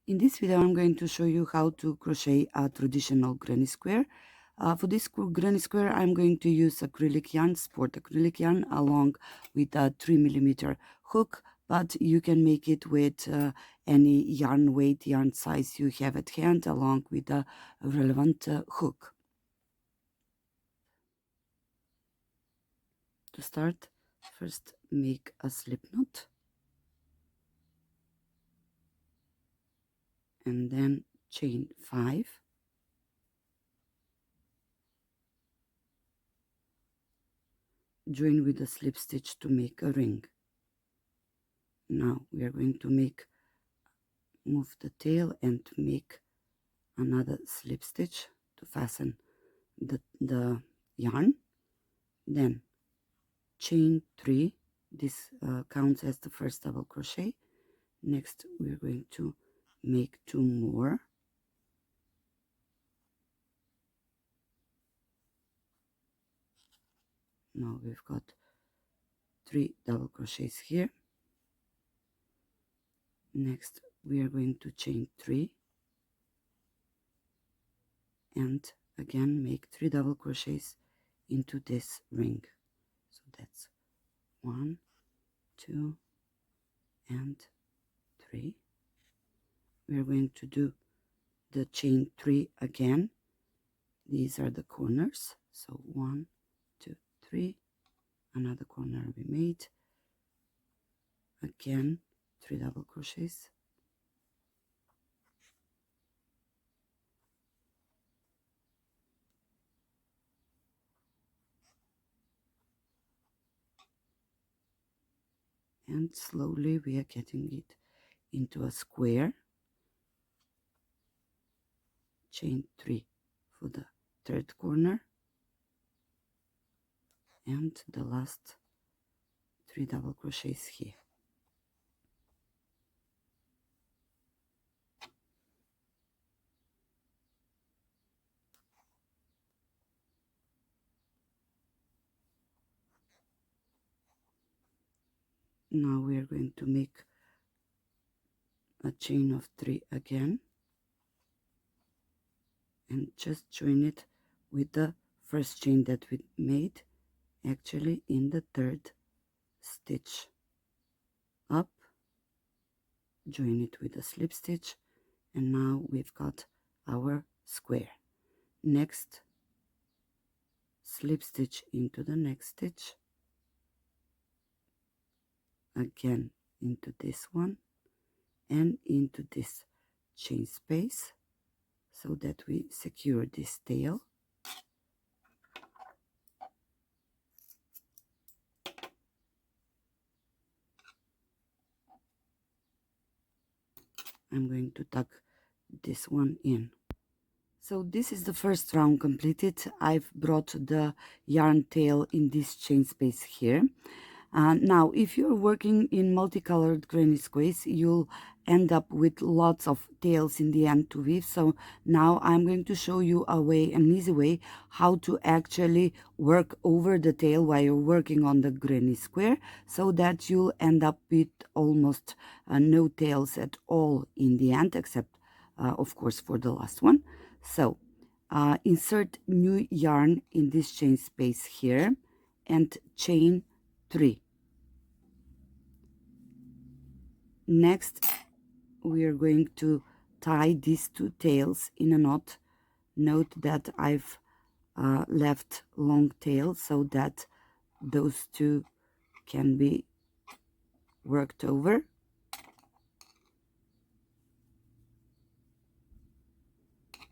In this video, I'm going to show you how to crochet a traditional granny square. For this granny square, I'm going to use acrylic yarn, sport acrylic yarn, along with a 3mm hook, but you can make it with any yarn weight, yarn size you have at hand, along with a relevant hook. To start, first make a slip knot, and then chain 5, join with a slip stitch to make a ring. Now we are going to move the tail and make another slip stitch to fasten the yarn, then chain 3. This counts as the first double crochet. Next we're going to make 2 more, now we've got 3 double crochets here. Next we are going to chain 3 and again make 3 double crochets into this ring. So that's 1, 2 and 3. We are going to do the chain 3 again. These are the corners, so 1, 2, 3, another corner we made, again 3 double crochets, and slowly we are getting it into a square. Chain 3 for the 3rd corner and the last 3 double crochets here. Now we are going to make a chain of 3 again and just join it with the first chain that we made, actually in the 3rd stitch up, join it with a slip stitch, and now we've got our square. Next, slip stitch into the next stitch, again into this one and into this chain space, so that we secure this tail. I'm going to tuck this one in. So this is the first round completed. I've brought the yarn tail in this chain space here. Now, if you're working in multicolored granny squares, you'll end up with lots of tails in the end to weave. So now I'm going to show you an easy way how to actually work over the tail while you're working on the granny square, so that you'll end up with almost no tails at all in the end, except of course for the last one. So insert new yarn in this chain space here and chain 3. Next, we are going to tie these 2 tails in a knot. Note that I've left long tails so that those 2 can be worked over.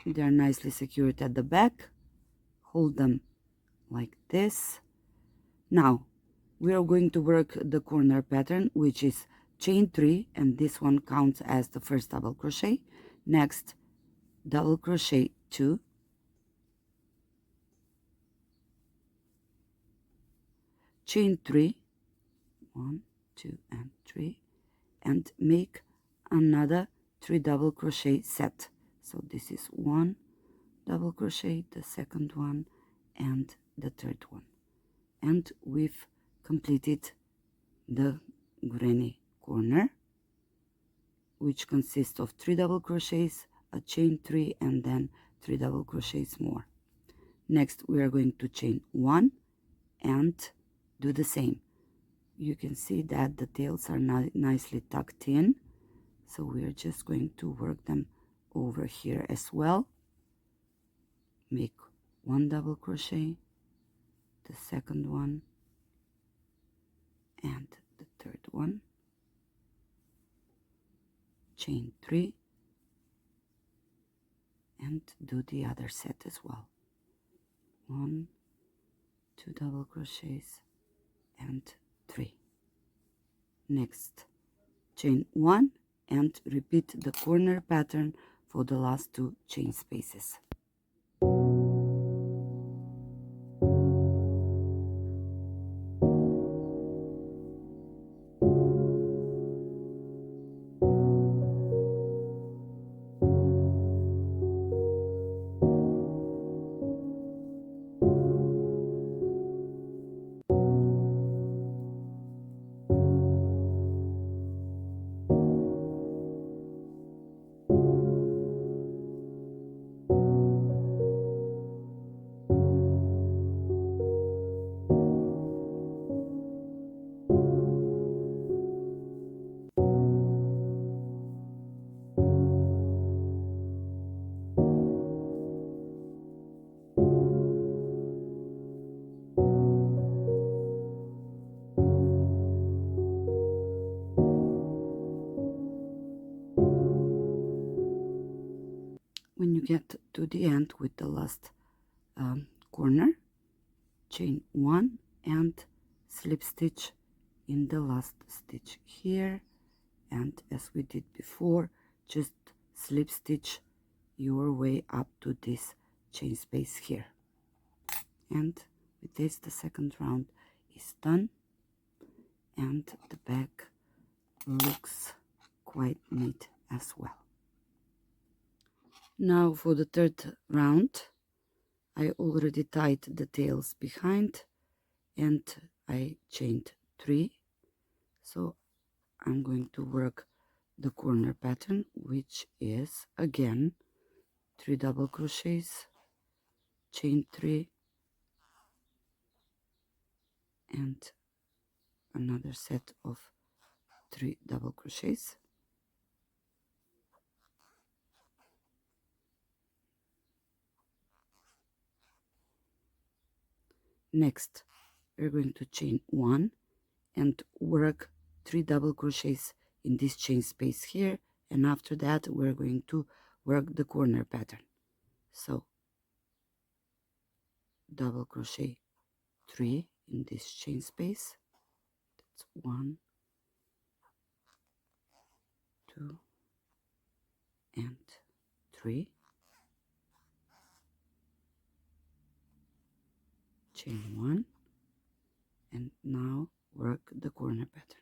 They're nicely secured at the back. Hold them like this. Now, we are going to work the corner pattern, which is chain 3, and this one counts as the first double crochet. Next, double crochet 2, chain 3, 1, 2 and 3, and make another 3 double crochet set. So this is 1, double crochet, the second one, and the third one. And we've completed the granny corner, which consists of 3 double crochets, a chain 3, and then 3 double crochets more. Next we are going to chain 1 and do the same. You can see that the tails are nicely tucked in, so we are just going to work them over here as well. Make 1 double crochet, the second one, and the third one, chain 3, and do the other set as well. 1, 2 double crochets, and 3. Next, chain 1 and repeat the corner pattern for the last 2 chain spaces. When you get to the end with the last corner, chain 1 and slip stitch in the last stitch here, and as we did before, just slip stitch your way up to this chain space here. And with this, the second round is done, and the back looks quite neat as well. Now for the third round, I already tied the tails behind and I chained 3, so I'm going to work the corner pattern, which is again 3 double crochets, chain 3, and another set of 3 double crochets. Next, we're going to chain 1 and work 3 double crochets in this chain space here, and after that we're going to work the corner pattern. So double crochet 3 in this chain space. That's 1, 2, and 3. Chain 1, and now work the corner pattern.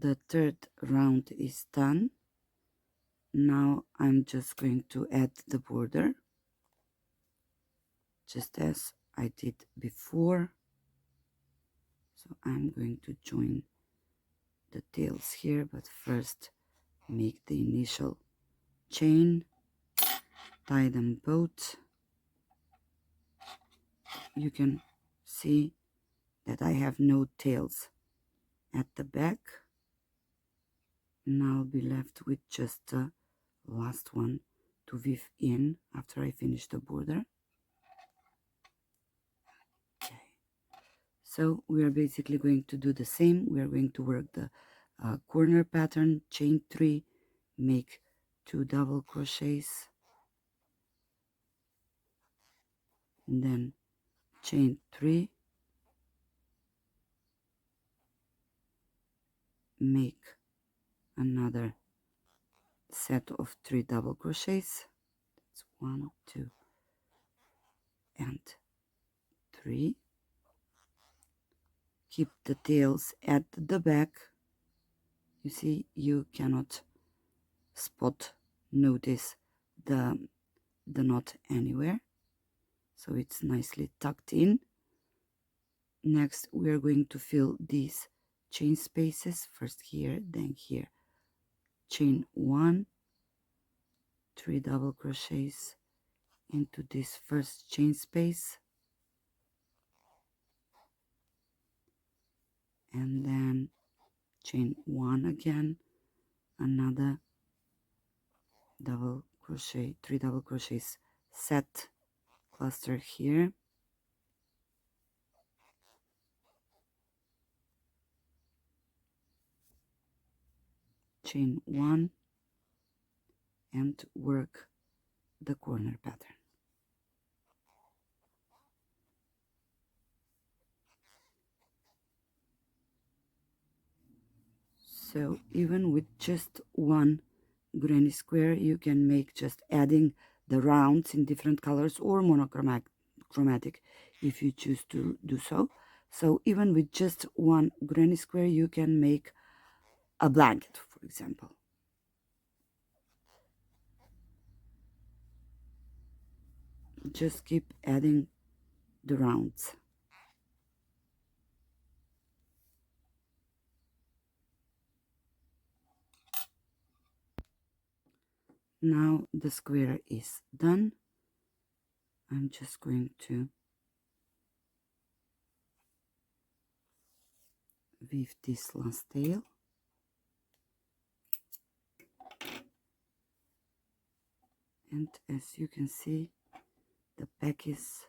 the third round is done. Now I'm just going to add the border, just as I did before. So I'm going to join the tails here, but first make the initial chain, tie them both. You can see that I have no tails at the back. Now I'll be left with just the last one to weave in after I finish the border. Okay. So we are basically going to do the same. We are going to work the corner pattern, chain 3, make 2 double crochets, and then chain 3, make another set of 3 double crochets. That's 1, 2, and 3. Keep the tails at the back. You see, you cannot notice the knot anywhere, so it's nicely tucked in. Next we are going to fill these chain spaces, first here, then here. Chain 1, 3 double crochets into this first chain space, and then chain 1 again, another double crochet, 3 double crochets set cluster here, chain 1, and work the corner pattern. So even with just one granny square, you can make, just adding the rounds in different colors or monochromatic if you choose to do so. So even with just one granny square, you can make a blanket, for example. Just keep adding the rounds. Now the square is done. I'm just going to weave this last tail. And as you can see, the back is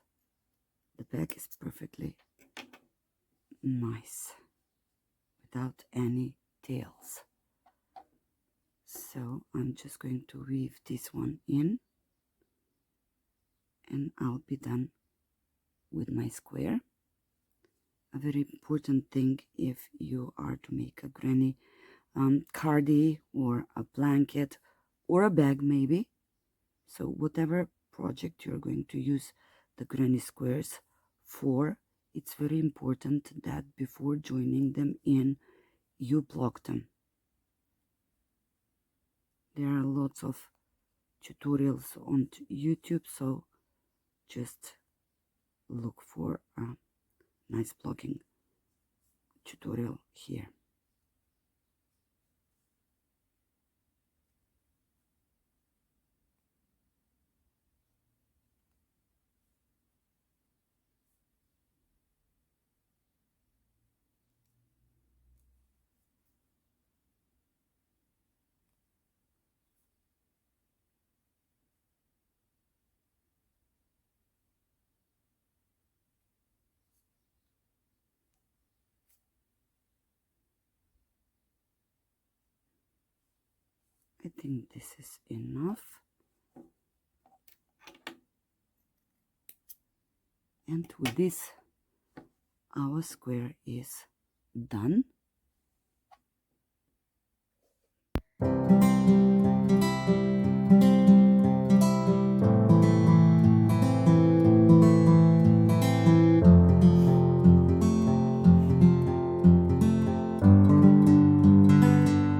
perfectly nice without any tails. So I'm just going to weave this one in, and I'll be done with my square. A very important thing if you are to make a granny cardie or a blanket or a bag maybe, so whatever project you're going to use the granny squares for, it's very important that before joining them in, you block them. There are lots of tutorials on YouTube, so just look for a nice blocking tutorial here. I think this is enough. And with this, our square is done.